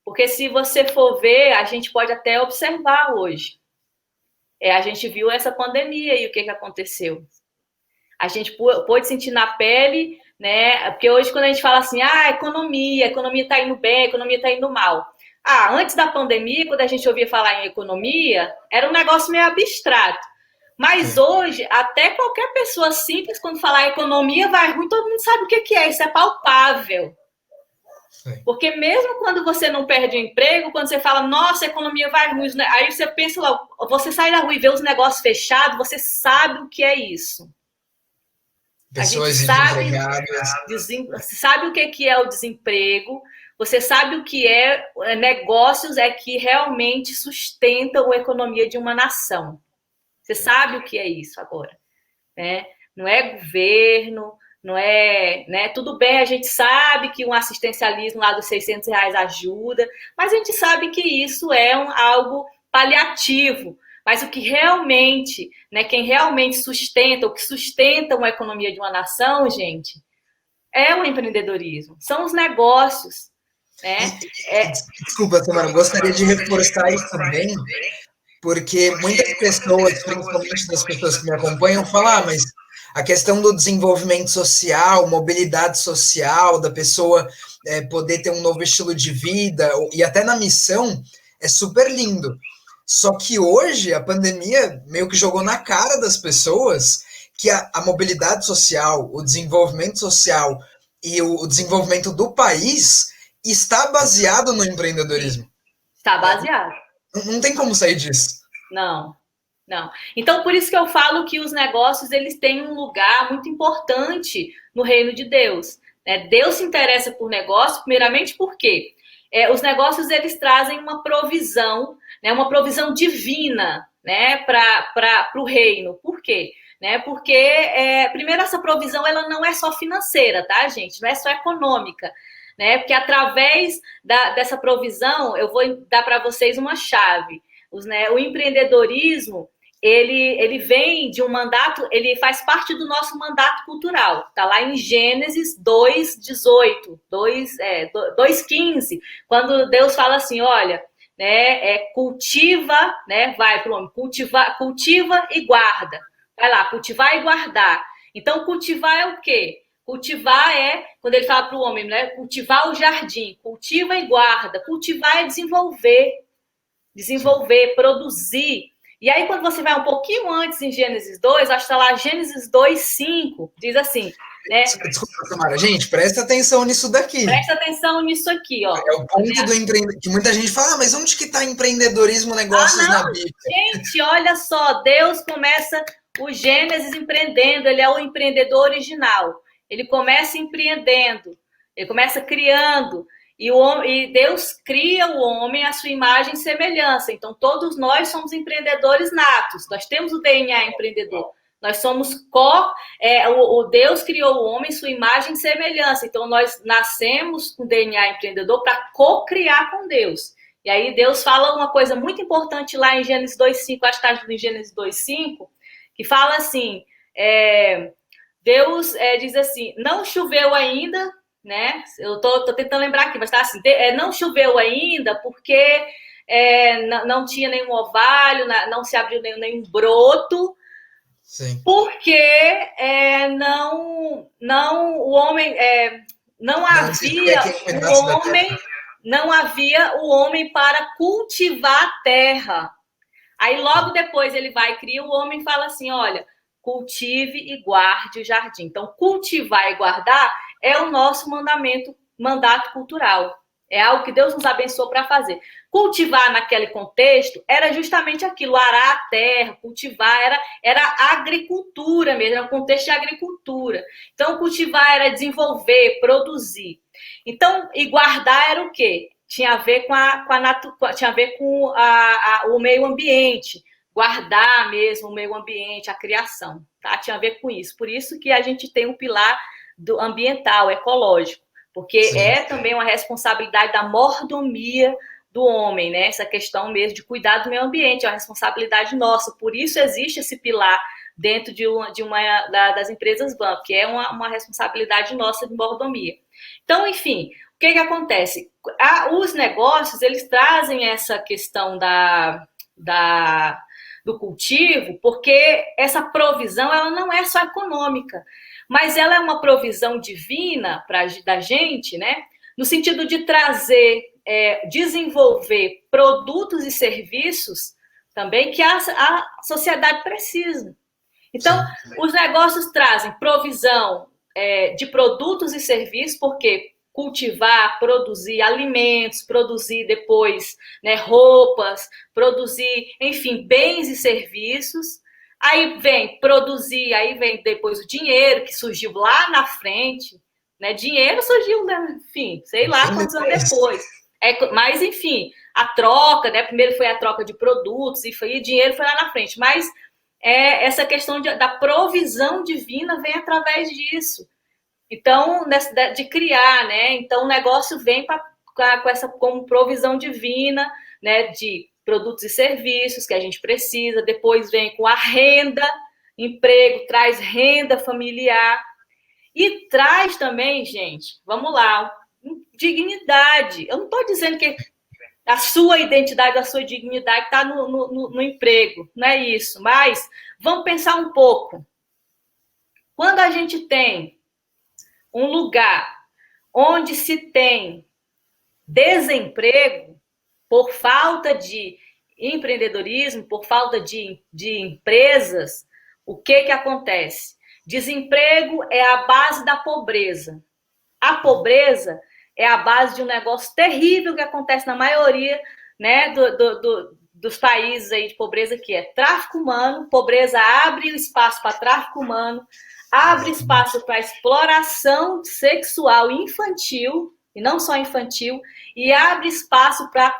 Porque se você for ver, a gente pode até observar hoje. A gente viu essa pandemia e o que aconteceu. A gente pôde sentir na pele, né? Porque hoje, quando a gente fala assim, a economia está indo bem, a economia está indo mal. Antes da pandemia, quando a gente ouvia falar em economia, era um negócio meio abstrato. Mas hoje, até qualquer pessoa simples, quando falar economia vai ruim, todo mundo sabe o que é, isso é palpável. Porque mesmo quando você não perde o emprego, quando você fala, nossa, a economia vai ruim, aí você pensa lá, você sai da rua e vê os negócios fechados, você sabe o que é isso. Pessoas desempregadas. Você sabe o que é o desemprego, você sabe o que negócios que realmente sustentam a economia de uma nação. Você sabe o que é isso agora, né? Não é governo, não é, né? Tudo bem, a gente sabe que um assistencialismo lá dos R$600 ajuda, mas a gente sabe que isso é algo paliativo. Mas o que realmente, né, quem realmente sustenta, o que sustenta uma economia de uma nação, gente, é o empreendedorismo, são os negócios. Né? Desculpa, Samara, eu gostaria de reforçar isso também, porque muitas pessoas, principalmente das pessoas que me acompanham, falam, mas a questão do desenvolvimento social, mobilidade social, da pessoa poder ter um novo estilo de vida, e até na missão, é super lindo. Só que hoje a pandemia meio que jogou na cara das pessoas que a mobilidade social, o desenvolvimento social e o desenvolvimento do país está baseado no empreendedorismo. Está baseado. Não tem como sair disso. Não. Então, por isso que eu falo que os negócios eles têm um lugar muito importante no reino de Deus. Né? Deus se interessa por negócio, primeiramente porque os negócios eles trazem uma provisão, né? Uma provisão divina, né? Para o reino. Por quê? Né? Porque, primeiro, essa provisão ela não é só financeira, tá, gente? Não é só econômica. Né? Porque através dessa provisão, eu vou dar para vocês uma chave. O empreendedorismo, ele vem de um mandato, ele faz parte do nosso mandato cultural. Está lá em Gênesis 2:18, 2:15, quando Deus fala assim, olha, né, cultiva, né, vai para o homem, cultiva e guarda. Vai lá, cultivar e guardar. Então, cultivar é o quê? Cultivar quando ele fala para o homem, né, cultivar o jardim, cultiva e guarda. Cultivar é desenvolver, produzir. E aí, quando você vai um pouquinho antes em Gênesis 2, acho que está lá Gênesis 2:5, diz assim, né? Desculpa, Samara. Gente, presta atenção nisso daqui. Presta atenção nisso aqui, ó. É o ponto do empreendedorismo, que muita gente fala, mas onde que está empreendedorismo, negócios na Bíblia? Gente, olha só, Deus começa o Gênesis empreendendo, ele é o empreendedor original. Ele começa empreendendo, ele começa criando, e Deus cria o homem à sua imagem e semelhança. Então, todos nós somos empreendedores natos, nós temos o DNA empreendedor. Nós somos o Deus criou o homem sua imagem e semelhança. Então, nós nascemos com DNA empreendedor para co-criar com Deus. E aí, Deus fala uma coisa muito importante lá em Gênesis 2:5, acho que está em Gênesis 2:5, que fala assim, Deus diz assim, não choveu ainda, né? Eu tô tentando lembrar aqui, mas tá assim, não choveu ainda porque não tinha nenhum orvalho, não se abriu nenhum broto. Sim. Porque o homem não havia o homem para cultivar a terra. Aí logo depois ele vai cria o homem e fala assim, olha, cultive e guarde o jardim. Então cultivar e guardar é o nosso mandato cultural. É algo que Deus nos abençoou para fazer. Cultivar naquele contexto era justamente aquilo, arar a terra, cultivar, era agricultura mesmo, era um contexto de agricultura. Então, cultivar era desenvolver, produzir. Então, e guardar era o quê? Tinha a ver com o meio ambiente, guardar mesmo o meio ambiente, a criação, tá? Tinha a ver com isso. Por isso que a gente tem o pilar do ambiental, ecológico. Porque sim, também uma responsabilidade da mordomia do homem, né? Essa questão mesmo de cuidar do meio ambiente, é uma responsabilidade nossa. Por isso existe esse pilar dentro das empresas banco, que é uma responsabilidade nossa de mordomia. Então, enfim, o que acontece? Os negócios, eles trazem essa questão do cultivo, porque essa provisão, ela não é só econômica, mas ela é uma provisão divina da gente, né? No sentido de trazer, desenvolver produtos e serviços também que a sociedade precisa. Então, os negócios trazem provisão de produtos e serviços, porque cultivar, produzir alimentos, produzir depois, né, roupas, produzir, enfim, bens e serviços. Aí vem produzir, aí vem depois o dinheiro, que surgiu lá na frente, né? Dinheiro surgiu, né? Enfim, sei lá quantos anos depois. Mas, enfim, a troca, né? Primeiro foi a troca de produtos, e dinheiro foi lá na frente. Mas essa questão da provisão divina vem através disso. Então, de criar, né? Então, o negócio vem como provisão divina, né? De produtos e serviços que a gente precisa, depois vem com a renda, emprego, traz renda familiar e traz também, gente, vamos lá, dignidade. Eu não estou dizendo que a sua identidade, a sua dignidade está no emprego, não é isso. Mas vamos pensar um pouco. Quando a gente tem um lugar onde se tem desemprego por falta de empreendedorismo, por falta de empresas, o que acontece? Desemprego é a base da pobreza. A pobreza é a base de um negócio terrível que acontece na maioria, né, dos países aí de pobreza, que é tráfico humano. Pobreza abre o espaço para tráfico humano, abre espaço para exploração sexual infantil, e não só infantil, e abre espaço para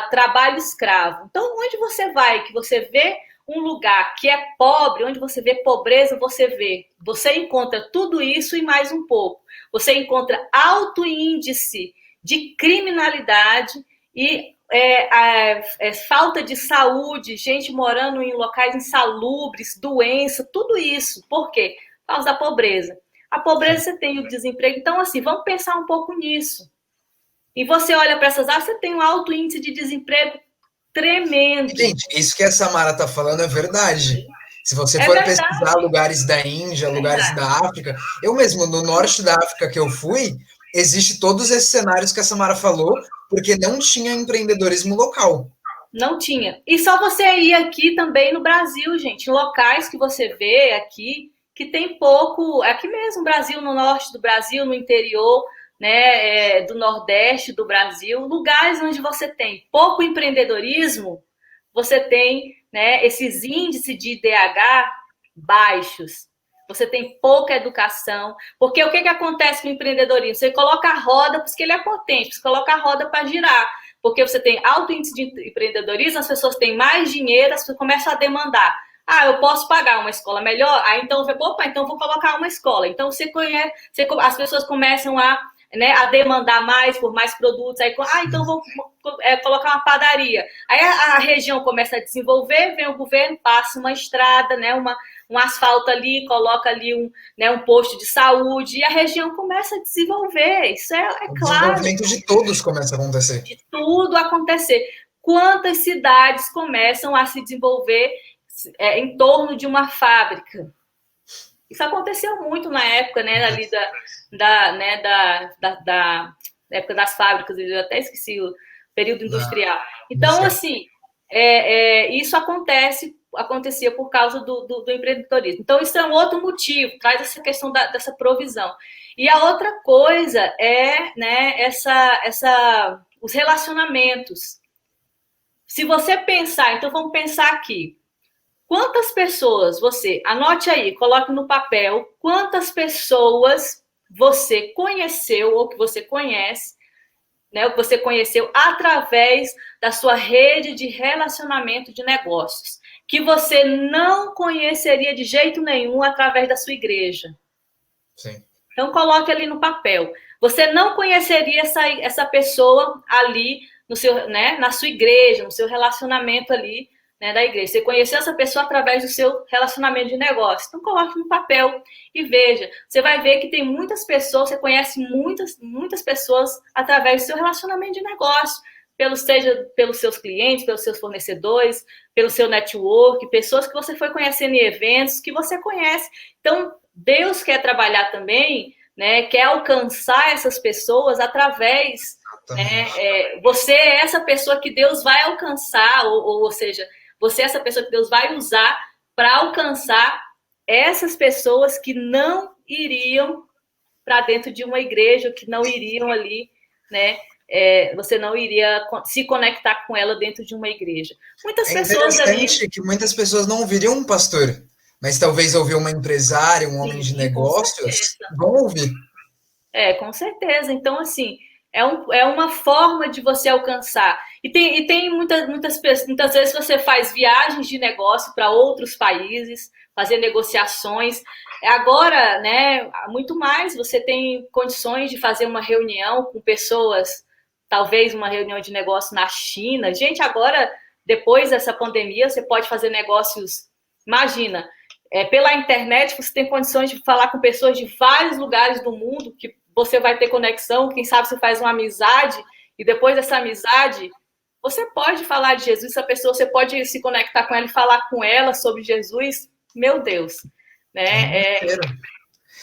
trabalho escravo. Então, onde você vai, que você vê um lugar que é pobre, onde você vê pobreza, você encontra tudo isso e mais um pouco. Você encontra alto índice de criminalidade e falta de saúde, gente morando em locais insalubres, doença, tudo isso. Por quê? Por causa da pobreza. A pobreza, você tem o desemprego. Então, assim, vamos pensar um pouco nisso. E você olha para essas áreas, você tem um alto índice de desemprego tremendo. Gente, isso que a Samara está falando é verdade. Se você for pesquisar lugares da Índia, lugares da África, eu mesmo, no norte da África que eu fui, existe todos esses cenários que a Samara falou, porque não tinha empreendedorismo local. Não tinha. E só você ir aqui também no Brasil, gente, locais que você vê aqui, que tem pouco, aqui mesmo, no Brasil, no norte do Brasil, no interior, né, do nordeste do Brasil, lugares onde você tem pouco empreendedorismo, você tem, né, esses índices de IDH baixos, você tem pouca educação, porque o que acontece com o empreendedorismo? Você coloca a roda, porque ele é potente, você coloca a roda para girar, porque você tem alto índice de empreendedorismo, as pessoas têm mais dinheiro, as pessoas começam a demandar. Ah, eu posso pagar uma escola melhor? Ah, então, opa, então vou colocar uma escola. Então, as pessoas começam a demandar mais por mais produtos. Aí, então vou colocar uma padaria. Aí a região começa a desenvolver, vem o governo, passa uma estrada, né, um asfalto ali, coloca ali um posto de saúde, e a região começa a desenvolver. Isso é claro. O desenvolvimento de todos começa a acontecer. De tudo acontecer. Quantas cidades começam a se desenvolver em torno de uma fábrica? Isso aconteceu muito na época, né, ali da época das fábricas, eu até esqueci o período industrial. Então, assim, isso acontecia por causa do empreendedorismo. Então, isso é um outro motivo, traz essa questão dessa provisão. E a outra coisa é, né, os relacionamentos. Se você pensar, então vamos pensar aqui, quantas pessoas anote aí, coloque no papel, quantas pessoas você conheceu ou que você conhece, né, o que você conheceu através da sua rede de relacionamento de negócios, que você não conheceria de jeito nenhum através da sua igreja. Sim. Então, coloque ali no papel. Você não conheceria essa pessoa ali na sua igreja, no seu relacionamento ali, né, da igreja. Você conheceu essa pessoa através do seu relacionamento de negócio. Então, coloque no papel e veja. Você vai ver que tem muitas pessoas, você conhece muitas pessoas através do seu relacionamento de negócio. Seja pelos seus clientes, pelos seus fornecedores, pelo seu network, pessoas que você foi conhecendo em eventos, que você conhece. Então, Deus quer trabalhar também, né, quer alcançar essas pessoas através, né, você é essa pessoa que Deus vai alcançar, ou seja, você é essa pessoa que Deus vai usar para alcançar essas pessoas que não iriam para dentro de uma igreja, que não iriam ali, né, você não iria se conectar com ela dentro de uma igreja. Muitas pessoas ali... que muitas pessoas não ouviriam um pastor, mas talvez ouvir uma empresária, um homem de negócios, vão ouvir. Com certeza. Então, assim, é uma forma de você alcançar. E tem muitas vezes você faz viagens de negócio para outros países, fazer negociações. Agora, né, muito mais, você tem condições de fazer uma reunião com pessoas, talvez uma reunião de negócio na China. Gente, agora, depois dessa pandemia, você pode fazer negócios, imagina, pela internet, você tem condições de falar com pessoas de vários lugares do mundo, que você vai ter conexão, quem sabe você faz uma amizade e depois dessa amizade, você pode falar de Jesus, essa pessoa, você pode se conectar com ela e falar com ela sobre Jesus, meu Deus, né?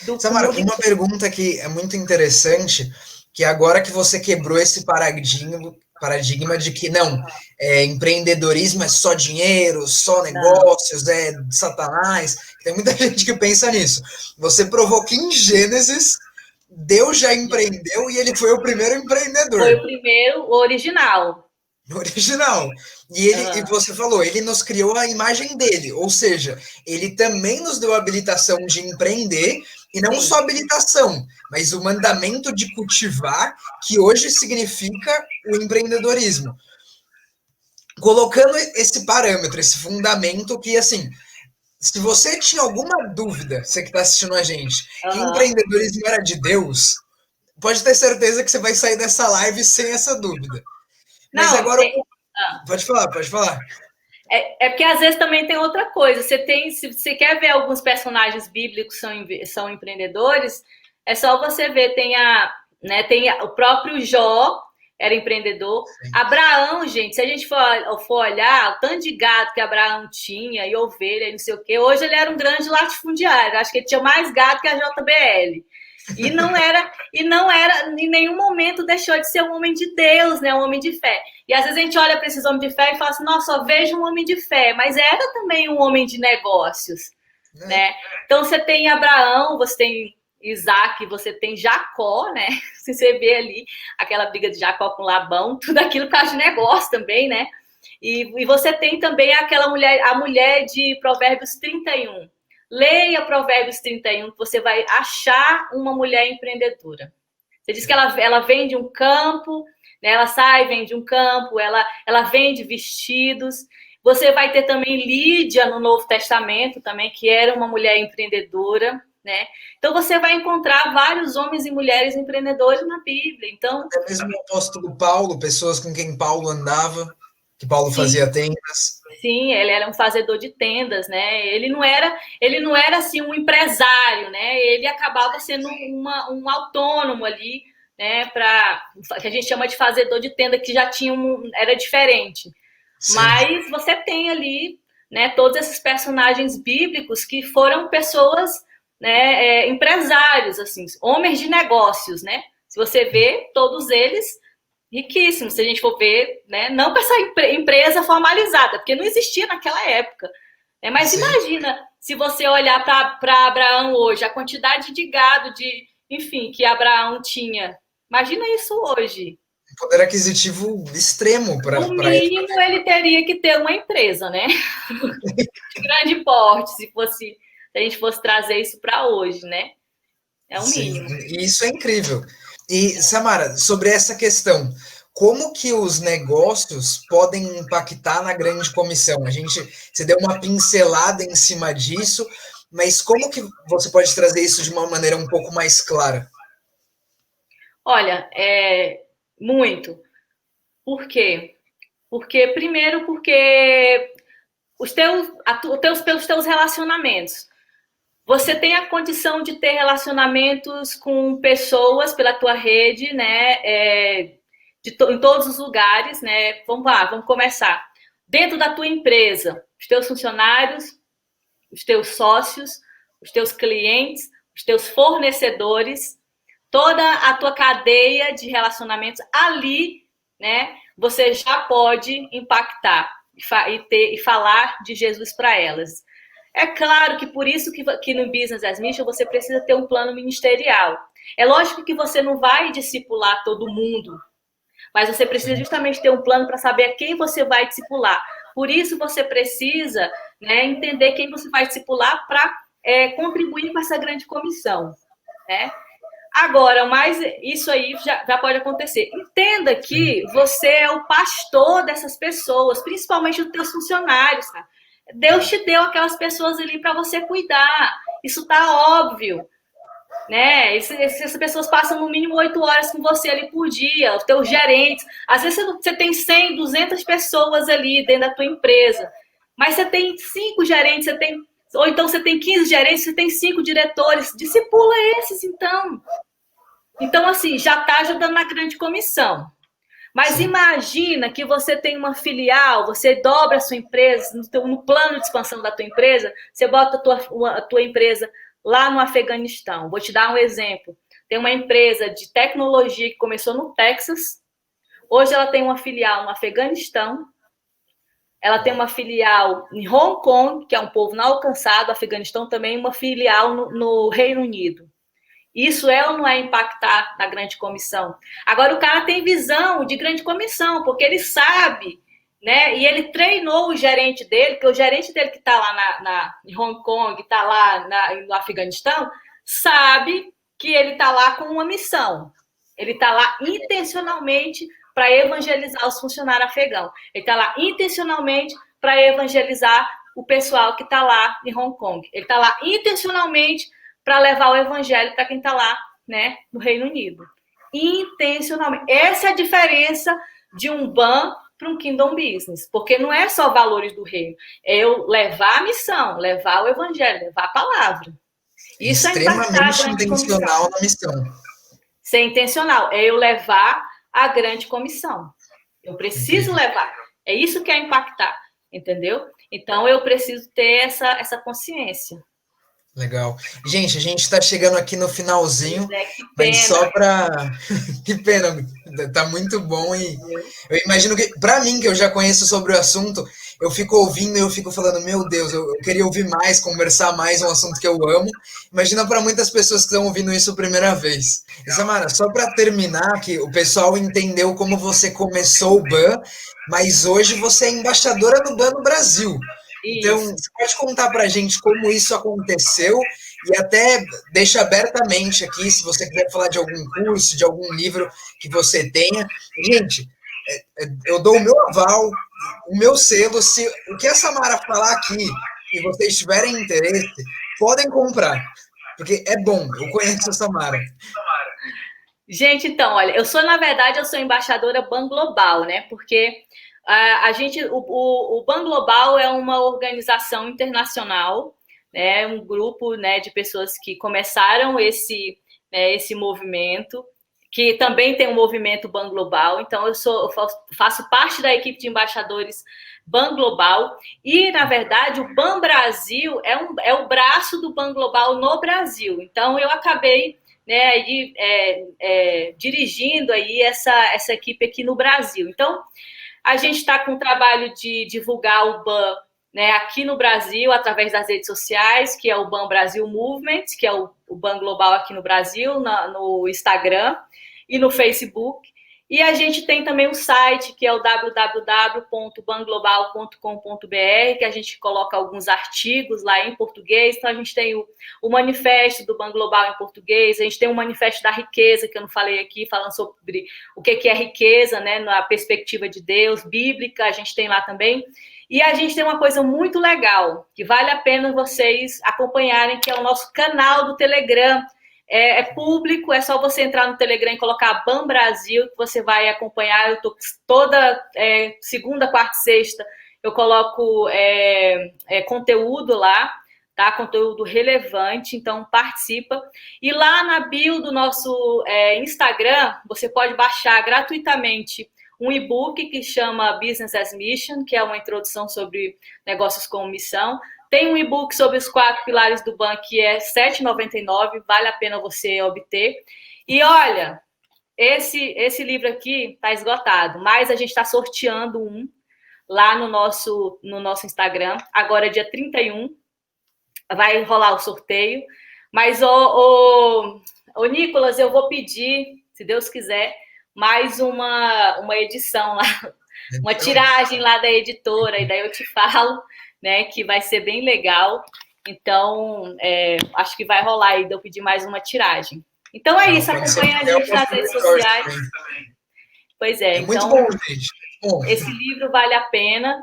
Do Samara, mundo. uma pergunta que é muito interessante, que agora que você quebrou esse paradigma de que não, empreendedorismo é só dinheiro, só negócios, é Satanás, tem muita gente que pensa nisso. Você provou que em Gênesis Deus já empreendeu e ele foi o primeiro empreendedor. Foi o primeiro, o original. Original. E você falou, ele nos criou a imagem dele, ou seja, ele também nos deu a habilitação de empreender, e não só habilitação, mas o mandamento de cultivar, que hoje significa o empreendedorismo. Colocando esse parâmetro, esse fundamento que, assim, se você tinha alguma dúvida, você que está assistindo a gente, que empreendedorismo era de Deus, pode ter certeza que você vai sair dessa live sem essa dúvida. Mas agora. Pode falar. É porque às vezes também tem outra coisa. Se você quer ver alguns personagens bíblicos que são empreendedores, é só você ver. Tem o próprio Jó, era empreendedor. Sim. Abraão, gente, se a gente for olhar o tanto de gado que Abraão tinha, e ovelha, e não sei o quê, hoje ele era um grande latifundiário. Acho que ele tinha mais gado que a JBL. E não era, em nenhum momento deixou de ser um homem de Deus, né? Um homem de fé. E às vezes a gente olha para esses homens de fé e fala assim, nossa, só vejo um homem de fé, mas era também um homem de negócios, né? Então você tem Abraão, você tem Isaac, você tem Jacó, né? Se você vê ali aquela briga de Jacó com Labão, tudo aquilo por causa de negócio também, né? E você tem também a mulher de Provérbios 31. Leia Provérbios 31, que você vai achar uma mulher empreendedora. Você diz que ela vende um campo, né? Ela sai, vende um campo, ela vende vestidos. Você vai ter também Lídia no Novo Testamento, também, que era uma mulher empreendedora, né? Então você vai encontrar vários homens e mulheres empreendedores na Bíblia. Então, até mesmo o apóstolo Paulo, pessoas com quem Paulo andava, que Paulo fazia tendas. Sim, ele era um fazedor de tendas, né? Ele não era assim um empresário, né? Ele acabava sendo um autônomo ali, né? Que a gente chama de fazedor de tenda, que já tinha era diferente. Sim. Mas você tem ali, né? Todos esses personagens bíblicos que foram pessoas, né? Empresários, assim, homens de negócios, né? Se você vê, todos eles riquíssimos, se a gente for ver, né? Não para essa empresa formalizada, porque não existia naquela época. Né? Mas sim, imagina se você olhar para Abraão hoje, a quantidade de gado, enfim, que Abraão tinha. Imagina isso hoje. Poder aquisitivo extremo para. No mínimo, ele teria que ter uma empresa, né? De grande porte, se a gente fosse trazer isso para hoje, né? É o mínimo. Sim, e isso é incrível. E, Samara, sobre essa questão, como que os negócios podem impactar na grande comissão? Você deu uma pincelada em cima disso, mas como que você pode trazer isso de uma maneira um pouco mais clara? Olha, muito. Por quê? Primeiro, porque pelos teus relacionamentos. Você tem a condição de ter relacionamentos com pessoas pela tua rede, né? Em todos os lugares, né? Vamos lá, vamos começar. Dentro da tua empresa, os teus funcionários, os teus sócios, os teus clientes, os teus fornecedores, toda a tua cadeia de relacionamentos ali, né? Você já pode impactar e falar de Jesus para elas. É claro que por isso que no Business as Mission você precisa ter um plano ministerial. É lógico que você não vai discipular todo mundo, mas você precisa justamente ter um plano para saber a quem você vai discipular. Por isso você precisa, né, entender quem você vai discipular para contribuir com essa grande comissão. Né? Agora, mas isso aí já pode acontecer. Entenda que você é o pastor dessas pessoas, principalmente dos teus funcionários, tá? Deus te deu aquelas pessoas ali para você cuidar. Isso tá óbvio. Né? Essas pessoas passam no mínimo 8 horas com você ali por dia, os teus gerentes. Às vezes você tem 100, 200 pessoas ali dentro da tua empresa. Mas você tem 5 gerentes, ou então você tem 15 gerentes, você tem 5 diretores. Discipula esses, então. Então, assim, já está ajudando na grande comissão. Mas Sim. imagina que você tem uma filial, você dobra a sua empresa, no plano de expansão da tua empresa, você bota a tua empresa lá no Afeganistão. Vou te dar um exemplo. Tem uma empresa de tecnologia que começou no Texas, hoje ela tem uma filial no Afeganistão, ela tem uma filial em Hong Kong, que é um povo não alcançado, Afeganistão também, uma filial no Reino Unido. Isso é ou não é impactar na grande comissão? Agora, o cara tem visão de grande comissão, porque ele sabe, né? E ele treinou o gerente dele, que o gerente dele que está lá em Hong Kong, está lá no Afeganistão, sabe que ele está lá com uma missão. Ele está lá intencionalmente para evangelizar os funcionários afegãos. Ele está lá intencionalmente para evangelizar o pessoal que está lá em Hong Kong. Ele está lá intencionalmente para levar o evangelho para quem está lá, né, no Reino Unido. Intencionalmente. Essa é a diferença de um BAN para um Kingdom Business, porque não é só valores do reino, é eu levar a missão, levar o evangelho, levar a palavra. Isso é impactar a Extremamente grande intencional comissão. na missão. Ser intencional, é eu levar a grande comissão. Eu preciso Entendi. levar. É isso que é impactar, entendeu? Então eu preciso ter essa consciência. Legal. Gente, a gente está chegando aqui no Pois finalzinho, é, que mas pena. só para. Que pena, tá muito bom e eu imagino que, para mim, que eu já conheço sobre o assunto, eu fico ouvindo e eu fico falando, meu Deus, eu queria ouvir mais, conversar mais, um assunto que eu amo. Imagina para muitas pessoas que estão ouvindo isso a primeira vez. E, Samara, só para terminar, que o pessoal entendeu como você começou o BAN, mas hoje você é embaixadora do BAN no Brasil. Então, Isso. você pode contar para a gente como isso aconteceu e até deixa abertamente aqui, se você quiser falar de algum curso, de algum livro que você tenha. Gente, eu dou o meu aval, o meu selo, se o que a Samara falar aqui e vocês tiverem interesse, podem comprar, porque é bom, eu conheço a Samara. Gente, então, olha, na verdade, eu sou embaixadora Ban Global, né? Porque o Ban Global é uma organização internacional, né? Um grupo, né, de pessoas que começaram esse movimento, que também tem um movimento Ban Global. Então, faço parte da equipe de embaixadores Ban Global e, na verdade, o Ban Brasil é o braço do Ban Global no Brasil. Então, eu acabei, né, aí, dirigindo aí essa equipe aqui no Brasil. Então, a gente está com o trabalho de divulgar o BAN, né, aqui no Brasil, através das redes sociais, que é o BAN Brasil Movement, que é o BAN Global aqui no Brasil, no Instagram e no Facebook. E a gente tem também um site, que é o www.banglobal.com.br, que a gente coloca alguns artigos lá em português. Então, a gente tem o manifesto do Ban Global em português, a gente tem o manifesto da riqueza, que eu não falei aqui, falando sobre o que é riqueza, né, na perspectiva de Deus, bíblica, a gente tem lá também. E a gente tem uma coisa muito legal, que vale a pena vocês acompanharem, que é o nosso canal do Telegram. É público, é só você entrar no Telegram e colocar BAN Brasil, que você vai acompanhar. Eu tô toda segunda, quarta e sexta, eu coloco conteúdo lá, tá? Conteúdo relevante, então participa. E lá na bio do nosso Instagram, você pode baixar gratuitamente um e-book que chama Business as Mission, que é uma introdução sobre negócios com missão. Tem um e-book sobre os 4 pilares do BAN, que é R$ 7,99, vale a pena você obter. E olha, esse livro aqui está esgotado, mas a gente está sorteando um lá no nosso Instagram, agora dia 31, vai rolar o sorteio. Mas, ô Nicolas, eu vou pedir, se Deus quiser, mais uma edição lá, uma Então, tiragem lá da editora, e daí eu te falo, né, que vai ser bem legal. Então, acho que vai rolar aí de eu pedir mais uma tiragem. Então é isso, pode ser acompanha a qualquer gente uma nas que redes torce sociais. também. Pois é, É muito bom, então gente. Bom, esse livro vale a pena.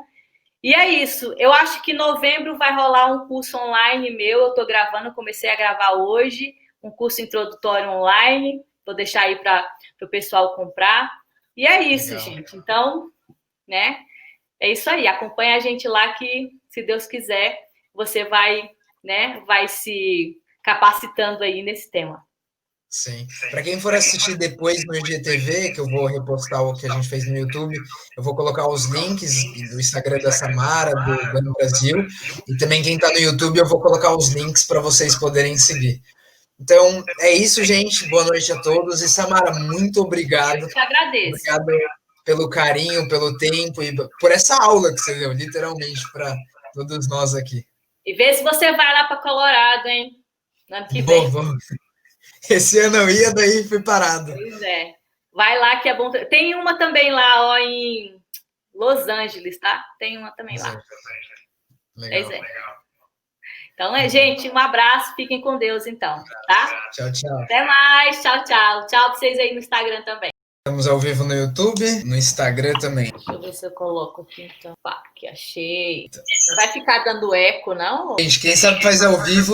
E é isso. Eu acho que em novembro vai rolar um curso online meu. Eu estou gravando, comecei a gravar hoje, um curso introdutório online. Vou deixar aí para o pessoal comprar. E é isso, legal. gente. Então, né? É isso aí. Acompanha a gente lá que, se Deus quiser, você vai, né? Vai se capacitando aí nesse tema. Sim. Para quem for assistir depois no IGTV, que eu vou repostar o que a gente fez no YouTube, eu vou colocar os links do Instagram da Samara, do Banco Brasil, e também quem está no YouTube, eu vou colocar os links para vocês poderem seguir. Então, é isso, gente. Boa noite a todos. E Samara, muito obrigado. Eu te agradeço. Obrigado pelo carinho, pelo tempo e por essa aula que você deu, literalmente, para todos nós aqui. E vê se você vai lá para Colorado, hein? No ano que vem. Vou. Esse ano eu ia, daí fui parado. Pois é. Vai lá que é bom. Tem uma também lá, ó, em Los Angeles, tá? Tem uma também lá. Legal. Então, gente, um abraço. Fiquem com Deus, então, tá? Tchau, tchau. Até mais. Tchau, tchau. Tchau pra vocês aí no Instagram também. Estamos ao vivo no YouTube, no Instagram também. Deixa eu ver se eu coloco aqui, então. Pá, que achei. Não vai ficar dando eco, não? Gente, quem sabe faz ao vivo